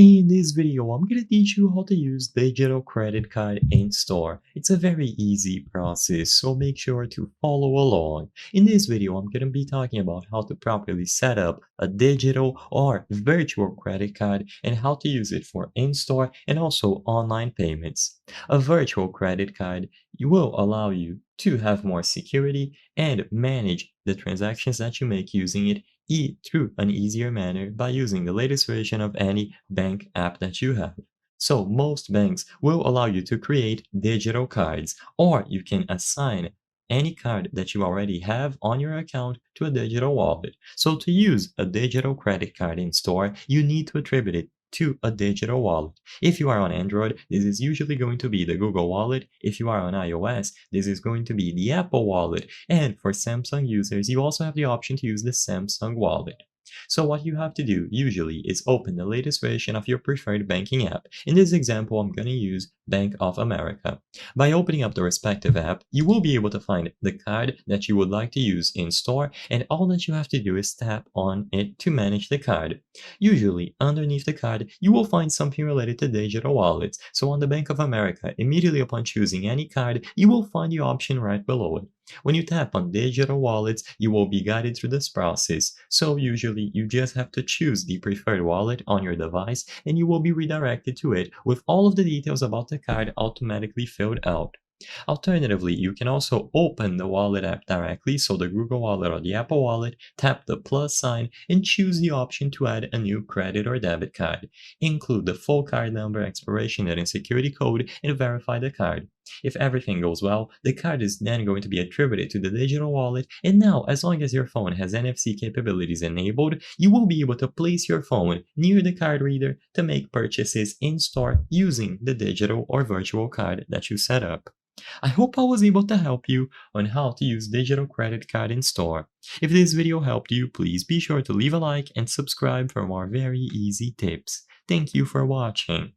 In this video, I'm gonna teach you how to use digital credit card in store. It's a very easy process, so make sure to follow along. In this video, I'm gonna be talking about how to properly set up a digital or virtual credit card and how to use it for in-store and also online payments. A virtual credit card will allow you to have more security and manage the transactions that you make using it through an easier manner by using the latest version of any bank app that you have. So most banks will allow you to create digital cards, or you can assign any card that you already have on your account to a digital wallet. So to use a digital credit card in store, you need to attribute it to a digital wallet. If you are on Android, this is usually going to be the Google Wallet. If you are on iOS, this is going to be the Apple Wallet. And for Samsung users, you also have the option to use the Samsung Wallet. So what you have to do usually is open the latest version of your preferred banking app. In this example, I'm going to use Bank of America. By opening up the respective app, you will be able to find the card that you would like to use in store, and all that you have to do is tap on it to manage the card. Usually, underneath the card, you will find something related to digital wallets. So on the Bank of America, immediately upon choosing any card, you will find the option right below it. When you tap on digital wallets, you will be guided through this process. So usually you just have to choose the preferred wallet on your device and you will be redirected to it with all of the details about the card automatically filled out. Alternatively, you can also open the wallet app directly, so the Google Wallet or the Apple Wallet, tap the plus sign, and choose the option to add a new credit or debit card. Include the full card number, expiration date, and security code, and verify the card. If everything goes well, the card is then going to be attributed to the digital wallet, and now, as long as your phone has NFC capabilities enabled, you will be able to place your phone near the card reader to make purchases in store using the digital or virtual card that you set up. I hope I was able to help you on how to use digital credit card in store. If this video helped you, please be sure to leave a like and subscribe for more very easy tips. Thank you for watching.